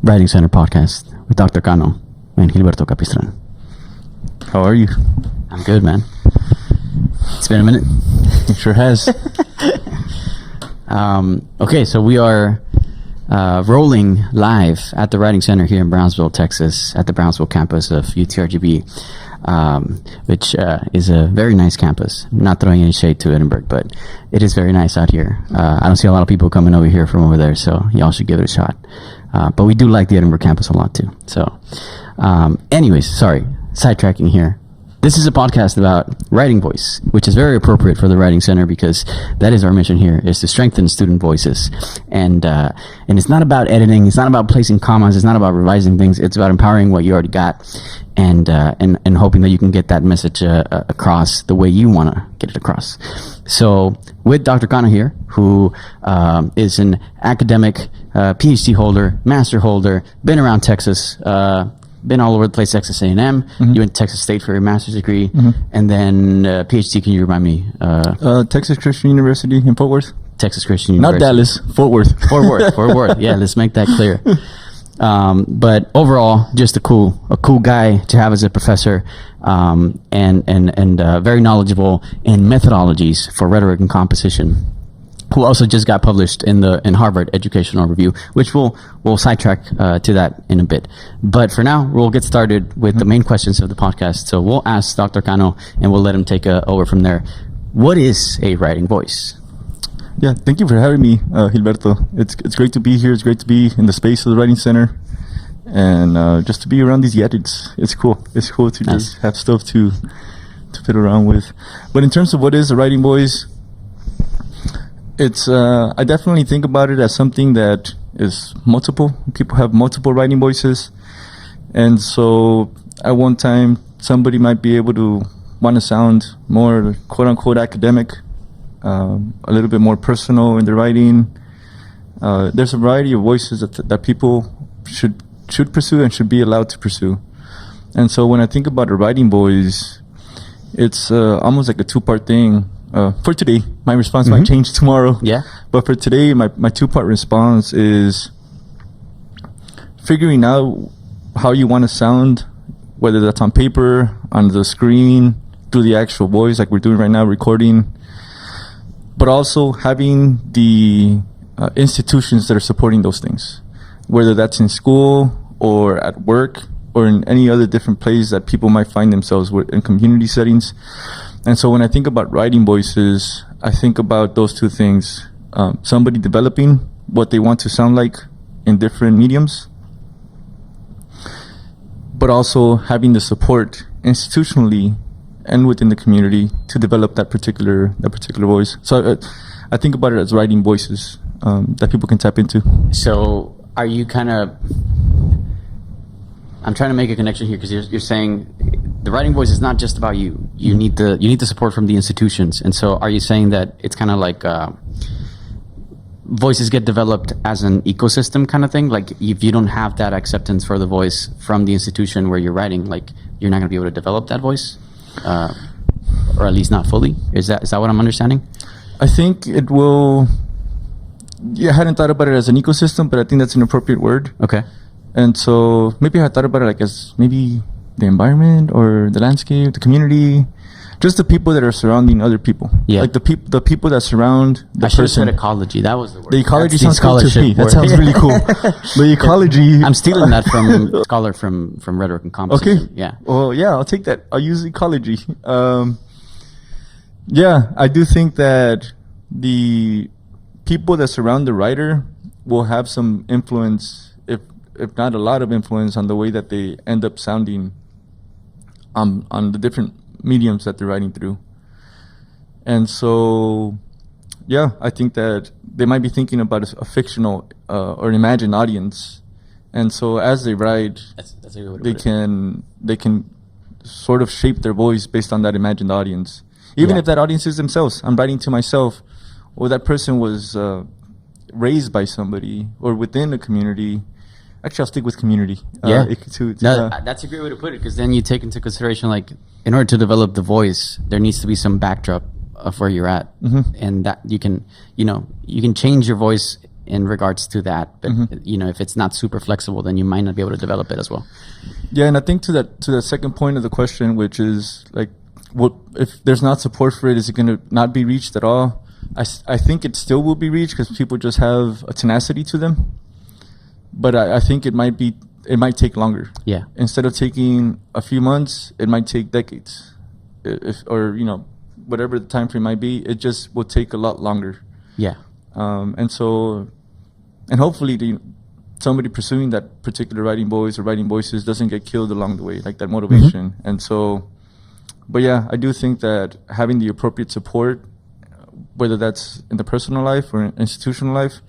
Writing Center podcast with Dr. Cano and Gilberto Capistran. How are you? I'm good, man. It's been a minute. It sure has. Okay, so we are rolling live at the Writing Center here in Brownsville, Texas, at the Brownsville campus of UTRGB, which is a very nice campus. I'm not throwing any shade to Edinburgh, but it is very nice out here. I don't see a lot of people coming over here from over there, so y'all should give it a shot. But we do like the Edinburgh campus a lot too. So, anyways, sorry, sidetracking here. This is a podcast about writing voice, which is very appropriate for the Writing Center because that is our mission here, is to strengthen student voices. And it's not about editing. It's not about placing commas. It's not about revising things. It's about empowering what you already got and hoping that you can get that message across the way you want to get it across. So with Dr. Cano here, who is an academic PhD holder, master holder, been around Texas, been all over the place, Texas A&M. Mm-hmm. You went to Texas State for your master's degree, mm-hmm. and then PhD. Can you remind me? Texas Christian University in Fort Worth. Texas Christian University. Not Dallas, Fort Worth. Fort Worth. Yeah, let's make that clear. But overall, just a cool guy to have as a professor, and very knowledgeable in methodologies for rhetoric and composition. Who also just got published in Harvard Educational Review, which we'll sidetrack to that in a bit. But for now, we'll get started with the main questions of the podcast. So we'll ask Dr. Cano, and we'll let him take over from there. What is a writing voice? Yeah, thank you for having me, Gilberto. It's great to be here. It's great to be in the space of the Writing Center, and just to be around these gadgets. It's cool. It's cool to just have stuff to fit around with. But in terms of what is a writing voice, it's I definitely think about it as something that is multiple. People have multiple writing voices, and so at one time somebody might be able to want to sound more quote unquote academic, a little bit more personal in their writing. There's a variety of voices that people should pursue and should be allowed to pursue. And so when I think about a writing voice, it's almost like a two-part thing. For today, my response might change tomorrow. Yeah. But for today, my two-part response is figuring out how you want to sound, whether that's on paper, on the screen, through the actual voice, like we're doing right now, recording, but also having the institutions that are supporting those things, whether that's in school or at work or in any other different place that people might find themselves in community settings. And so when I think about writing voices, I think about those two things. Somebody developing what they want to sound like in different mediums, but also having the support institutionally and within the community to develop that particular voice. So I think about it as writing voices that people can tap into. So are you I'm trying to make a connection here because you're saying the writing voice is not just about you. You need the support from the institutions. And so are you saying that it's kind of like voices get developed as an ecosystem kind of thing? Like if you don't have that acceptance for the voice from the institution where you're writing, like you're not going to be able to develop that voice, or at least not fully. Is that what I'm understanding? I think it will. Yeah, I hadn't thought about it as an ecosystem, but I think that's an appropriate word. Okay. And so maybe I thought about it like as maybe the environment or the landscape, the community, just the people that are surrounding other people. Yeah. Like the people that surround the person. I should have said ecology. That was the word. The ecology sounds cool to me. That sounds really cool. The ecology. I'm stealing that from a scholar from rhetoric and composition. Okay. Yeah. Well, yeah, I'll take that. I'll use ecology. Yeah, I do think that the people that surround the writer will have some influence, if not a lot of influence, on the way that they end up sounding on the different mediums that they're writing through. And so, yeah, I think that they might be thinking about a fictional or an imagined audience. And so as they write, they can sort of shape their voice based on that imagined audience. Even if that audience is themselves. I'm writing to myself, or that person was raised by somebody or within a community. Actually, I'll stick with community. That's a great way to put it, because then you take into consideration, like, in order to develop the voice, there needs to be some backdrop of where you're at, and that you can change your voice in regards to that. But you know, if it's not super flexible, then you might not be able to develop it as well. Yeah, and I think to the second point of the question, which is like, what if there's not support for it? Is it going to not be reached at all? I think it still will be reached because people just have a tenacity to them. But I think it might take longer. Yeah. Instead of taking a few months, it might take decades, or you know, whatever the time frame might be. It just will take a lot longer. Yeah. And hopefully somebody pursuing that particular writing voice or writing voices doesn't get killed along the way, like that motivation. And so, but yeah, I do think that having the appropriate support, whether that's in the personal life or institutional life,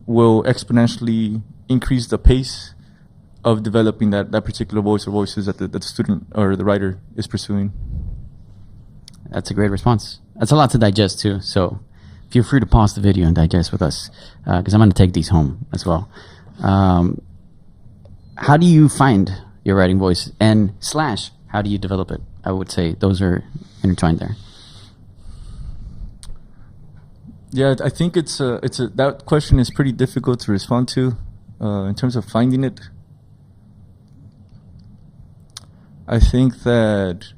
will exponentially increase the pace of developing that particular voice or voices that the student or the writer is pursuing. That's a great response. That's a lot to digest too. So feel free to pause the video and digest with us, because I'm going to take these home as well. How do you find your writing voice, and / how do you develop it? I would say those are intertwined there. Yeah, I think that question is pretty difficult to respond to in terms of finding it. I think that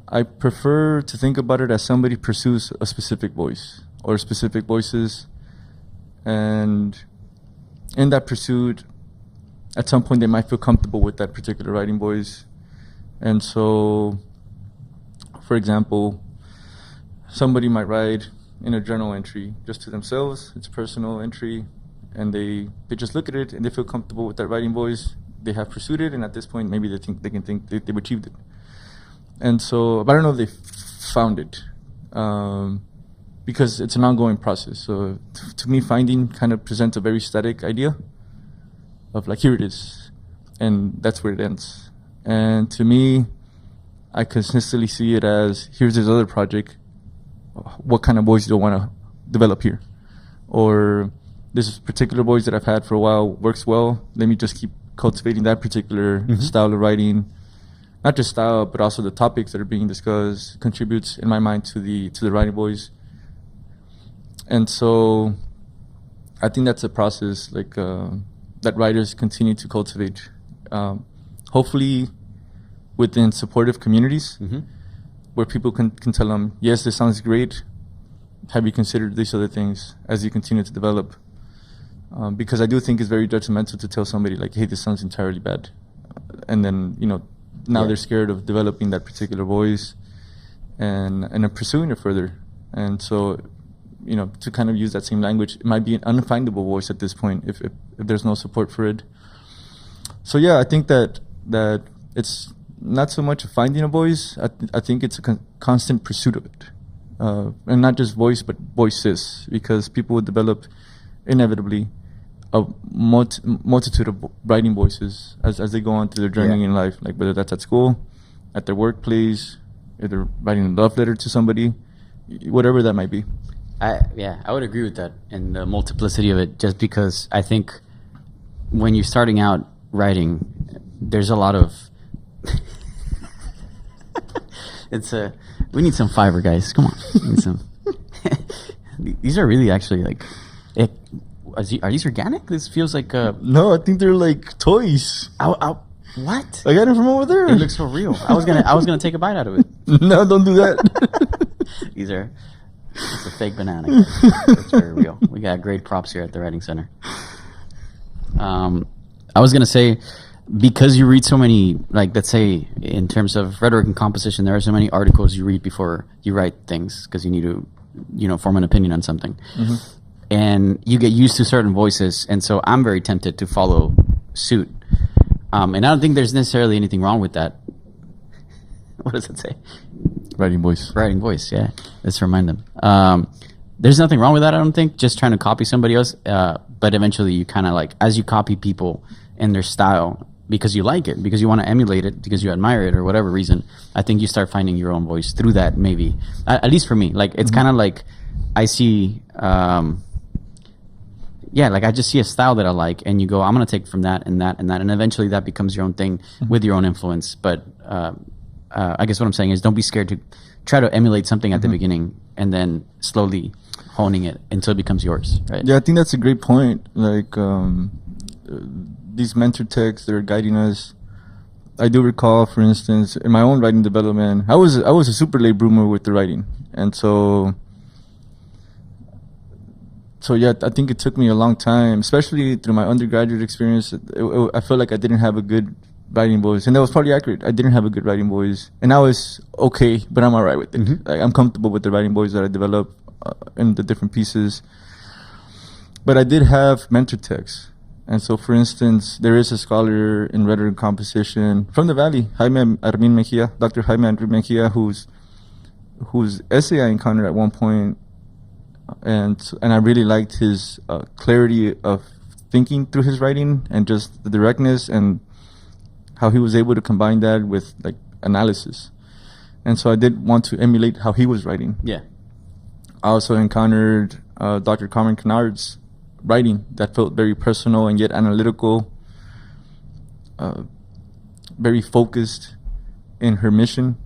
I prefer to think about it as somebody pursues a specific voice or specific voices, and in that pursuit, at some point they might feel comfortable with that particular writing voice. And so, for example, somebody might write in a journal entry just to themselves. It's a personal entry, and they just look at it and they feel comfortable with that writing voice. They have pursued it, and at this point, maybe they've achieved it. And so, but I don't know if they found it, because it's an ongoing process. So to me, finding kind of presents a very static idea of like, here it is, and that's where it ends. And to me, I consistently see it as, here's this other project. What kind of voice do I want to develop here? Or this particular voice that I've had for a while works well. Let me just keep cultivating that particular style of writing. Not just style, but also the topics that are being discussed contributes, in my mind, to the writing voice. And so I think that's a process like that writers continue to cultivate. Hopefully within supportive communities, where people can tell them, yes, this sounds great. Have you considered these other things as you continue to develop? Because I do think it's very judgmental to tell somebody like, hey, this sounds entirely bad. And then, you know, now they're scared of developing that particular voice and pursuing it further. And so, you know, to kind of use that same language, it might be an unfindable voice at this point if there's no support for it. So yeah, I think that it's not so much finding a voice. I think it's a constant pursuit of it, and not just voice, but voices, because people would develop inevitably a multitude of writing voices as they go on through their journey in life, like whether that's at school, at their workplace, if they're writing a love letter to somebody, whatever that might be. I would agree with that and the multiplicity of it, just because I think when you're starting out writing, there's a lot of we need some fiber, guys. Come on. We need some. These are really actually like, are these organic? This feels like No, I think they're like toys. What? I got it from over there. It looks so real. I was gonna take a bite out of it. No, don't do that. It's a fake banana. It's very real. We got great props here at the Writing Center. I was gonna say, because you read so many, like, let's say in terms of rhetoric and composition, there are so many articles you read before you write things, because you need to, you know, form an opinion on something. And you get used to certain voices, and so I'm very tempted to follow suit. And I don't think there's necessarily anything wrong with that. What does it say? Writing voice. Writing voice, yeah. Let's remind them. There's nothing wrong with that, I don't think. Just trying to copy somebody else. But eventually you kind of like, as you copy people and their style, because you like it, because you want to emulate it, because you admire it, or whatever reason, I think you start finding your own voice through that, maybe. At least for me. Like, it's kind of like I see... like I just see a style that I like, and you go, I'm going to take from that and that and that, and eventually that becomes your own thing with your own influence. But I guess what I'm saying is, don't be scared to try to emulate something at the beginning, and then slowly, honing it until it becomes yours, right? Yeah, I think that's a great point. Like these mentor texts that are guiding us. I do recall, for instance, in my own writing development, I was a super late bloomer with the writing, and so yeah, I think it took me a long time, especially through my undergraduate experience. I felt like I didn't have a good writing voice, and that was probably accurate. I didn't have a good writing voice, and now it's okay, but I'm alright with it. Like, I'm comfortable with the writing voice that I developed in the different pieces. But I did have mentor texts. And so, for instance, there is a scholar in rhetoric and composition from the Valley, Jaime Armin Mejia, Dr. Jaime Armin Mejia, whose essay I encountered at one point, and I really liked his clarity of thinking through his writing and just the directness and how he was able to combine that with like analysis. And so I did want to emulate how he was writing. Yeah. I also encountered Dr. Carmen Kennard's writing that felt very personal and yet analytical, very focused in her mission.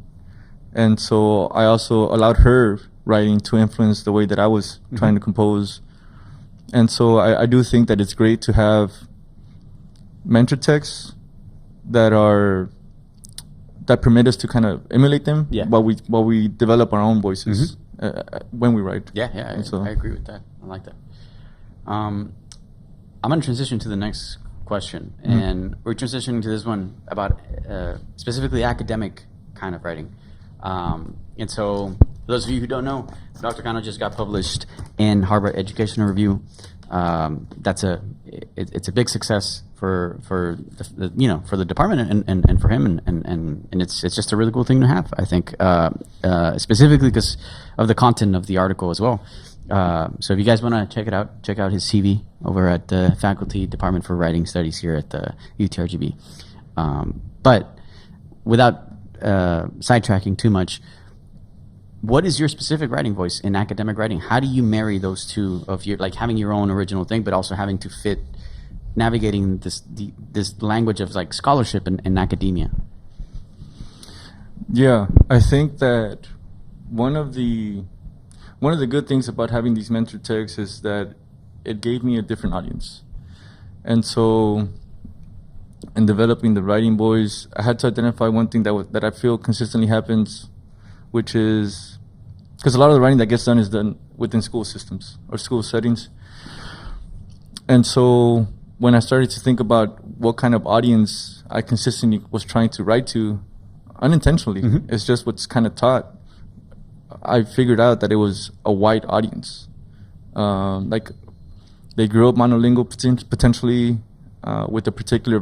And so I also allowed her writing to influence the way that I was trying to compose. And so I do think that it's great to have mentor texts that permit us to kind of emulate them while we develop our own voices when we write. Yeah, I agree with that. I like that. I'm going to transition to the next question, and we're transitioning to this one about specifically academic kind of writing. And so, for those of you who don't know, Dr. Cano just got published in Harvard Educational Review. It's a big success for the department and for him, and it's just a really cool thing to have, I think, specifically because of the content of the article as well. So if you guys want to check it out, check out his CV over at the Faculty Department for Writing Studies here at the UTRGB. But without sidetracking too much, what is your specific writing voice in academic writing? How do you marry those two of your, like, having your own original thing, but also having to fit navigating this language of like scholarship and academia? Yeah, I think that one of the good things about having these mentor texts is that it gave me a different audience. And so in developing the writing voice, I had to identify one thing that I feel consistently happens, which is, because a lot of the writing that gets done is done within school systems or school settings. And so when I started to think about what kind of audience I consistently was trying to write to, unintentionally, it's just what's kind of taught, I figured out that it was a white audience. Like, they grew up monolingual potentially, with the particular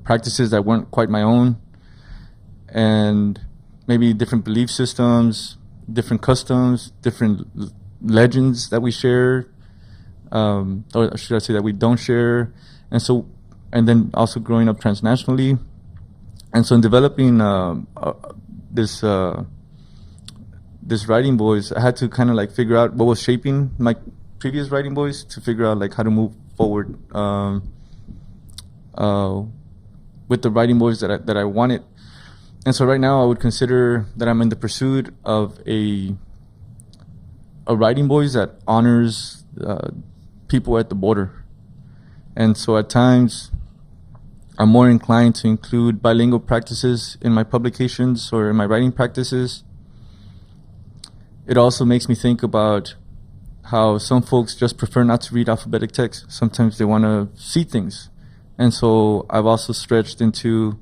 practices that weren't quite my own, and maybe different belief systems, different customs, different legends that we share, or should I say that we don't share. And then also growing up transnationally. And so in developing this writing voice, I had to kind of like figure out what was shaping my previous writing voice to figure out like how to move forward with the writing voice that I wanted. And so right now I would consider that I'm in the pursuit of a writing voice that honors people at the border. And so at times I'm more inclined to include bilingual practices in my publications or in my writing practices. It also makes me think about how some folks just prefer not to read alphabetic text. Sometimes they want to see things. And so I've also stretched into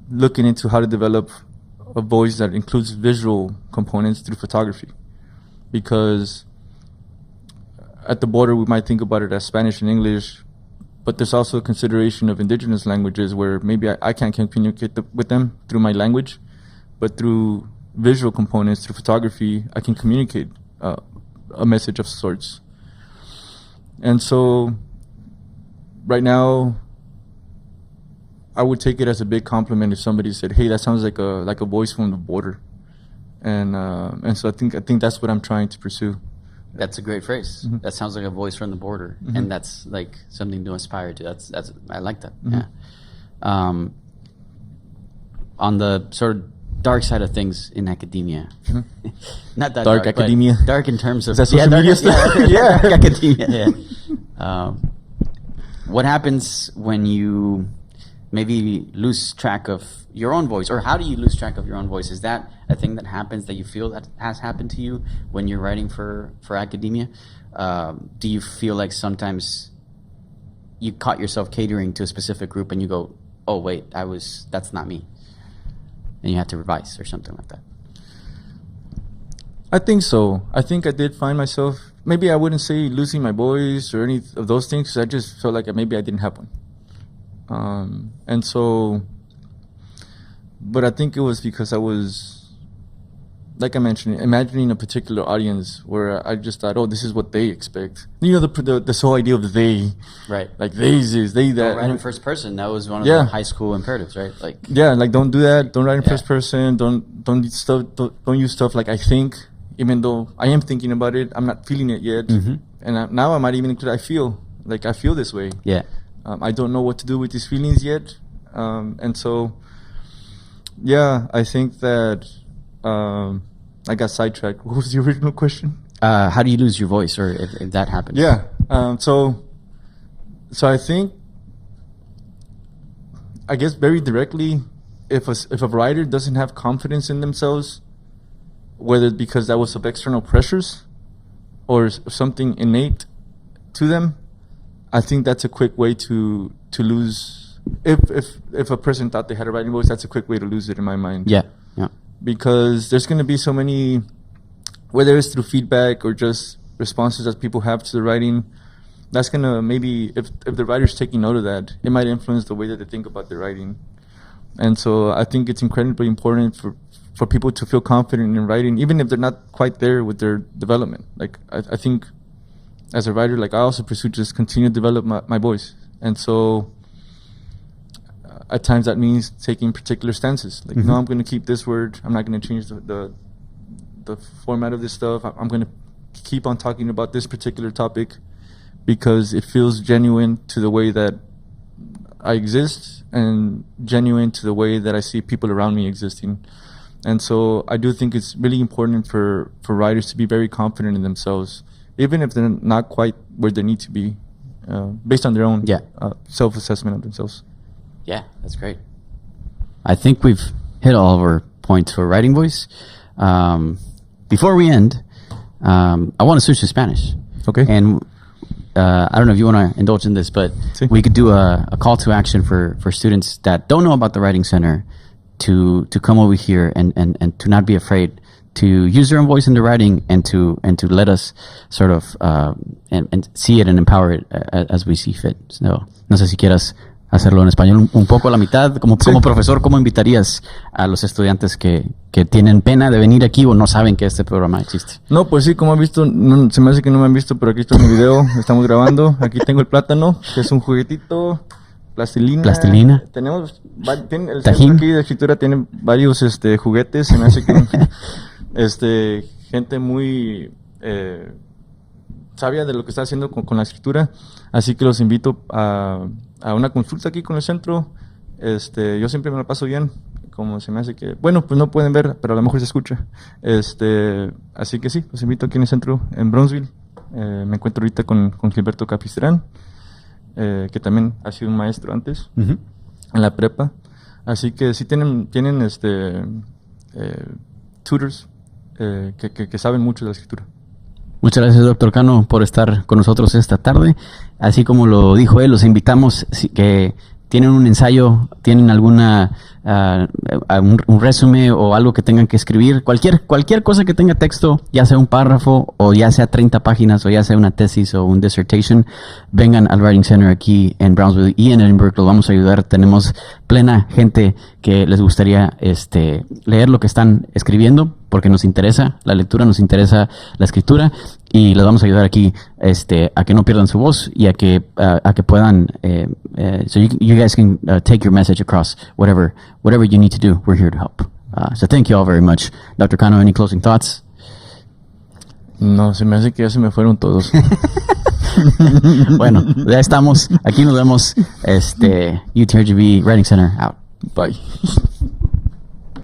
looking into how to develop a voice that includes visual components through photography. Because at the border, we might think about it as Spanish and English, but there's also a consideration of indigenous languages where maybe I can't communicate with them through my language, but through visual components, through photography, I can communicate a message of sorts. And so right now, I would take it as a big compliment if somebody said, "Hey, that sounds like a voice from the border," and so I think that's what I'm trying to pursue. That's a great phrase. That sounds like a voice from the border, and that's like something to aspire to. That's I like that. Yeah. On the sort of dark side of things in academia. Not that Dark academia. Dark in terms of Is that social media stuff? Yeah, dark academia. Yeah. What happens when you maybe lose track of your own voice, or how do you lose track of your own voice? Is that a thing that happens, that you feel that has happened to you when you're writing for academia? Do you feel like sometimes you caught yourself catering to a specific group and you go, oh wait, that's not me, and you have to revise or something like that? I think so. I think I did find myself, maybe I wouldn't say losing my voice or any of those things, 'cause I just felt like maybe I didn't have one. And so, but I think it was because I was, like I mentioned, imagining a particular audience where I just thought, oh, this is what they expect. You know, this whole idea of the they. Right. Like they that. Write in first person. That was one of Yeah. the high school imperatives, right? Like, Yeah, like don't do that. Don't write in Yeah. first person. Don't use stuff like I think, even though I am thinking about it. I'm not feeling it yet. Mhm. And now I might even include I feel this way. yeah. I don't know what to do with these feelings yet. And so, yeah, I think that I got sidetracked. What was the original question? How do you lose your voice, or if that happens? Yeah. So I think, I guess very directly, if a writer doesn't have confidence in themselves, whether it's because that was of external pressures or something innate to them, I think that's a quick way to lose. If a person thought they had a writing voice, that's a quick way to lose it in my mind. Yeah. Yeah. Because there's going to be so many, whether it's through feedback or just responses that people have to the writing, that's going to maybe, if the writer's taking note of that, it might influence the way that they think about their writing. And so I think it's incredibly important for people to feel confident in writing, even if they're not quite there with their development. Like, I think as a writer, like I also pursue just continue to develop my voice. And so at times that means taking particular stances. Like, no, I'm going to keep this word. I'm not going to change the format of this stuff. I'm going to keep on talking about this particular topic because it feels genuine to the way that I exist and genuine to the way that I see people around me existing. And so I do think it's really important for writers to be very confident in themselves, even if they're not quite where they need to be, based on their own self-assessment of themselves. Yeah, that's great. I think we've hit all of our points for writing voice. Before we end, I want to switch to Spanish. Okay. And I don't know if you want to indulge in this, but Sí. we could do a call to action for students that don't know about the Writing Center to come over here and to not be afraid to use their own voice in the writing and to let us sort of and see it and empower it as we see fit. So, no sé si quieras hacerlo en español un poco a la mitad. Como profesor, ¿cómo invitarías a los estudiantes que tienen pena de venir aquí o no saben que este programa existe? No, pues sí, como han visto, se me hace que no me han visto, pero aquí está mi video, estamos grabando. Aquí tengo el plátano, que es un juguetito, plastilina. Tenemos, el centro aquí de escritura tiene varios juguetes, se me hace que gente muy sabia de lo que está haciendo con la escritura, así que los invito a una consulta aquí con el centro. Yo siempre me la paso bien, como se me hace que, bueno, pues no pueden ver, pero a lo mejor se escucha. Así que sí, los invito aquí en el centro, en Brownsville. Me encuentro ahorita con Gilberto Capistrán, que también ha sido un maestro antes, en la prepa. Así que sí tienen tutors que saben mucho de la escritura. Muchas gracias, doctor Cano, por estar con nosotros esta tarde. Así como lo dijo él, los invitamos que tienen un ensayo, tienen alguna un resumen o algo que tengan que escribir, cualquier cosa que tenga texto, ya sea un párrafo o ya sea 30 páginas o ya sea una tesis o un dissertation, vengan al Writing Center aquí en Brownsville y en Edinburgh, los vamos a ayudar. Tenemos plena gente que les gustaría leer lo que están escribiendo, porque nos interesa la lectura, nos interesa la escritura, y les vamos a ayudar aquí a que no pierdan su voz y a que puedan so you guys can take your message across whatever you need to do. We're here to help. So thank you all very much. Dr. Cano, any closing thoughts? No, se me hace que ya se me fueron todos. Bueno, ya estamos. Aquí nos vemos. UTRGB Writing Center out. Bye.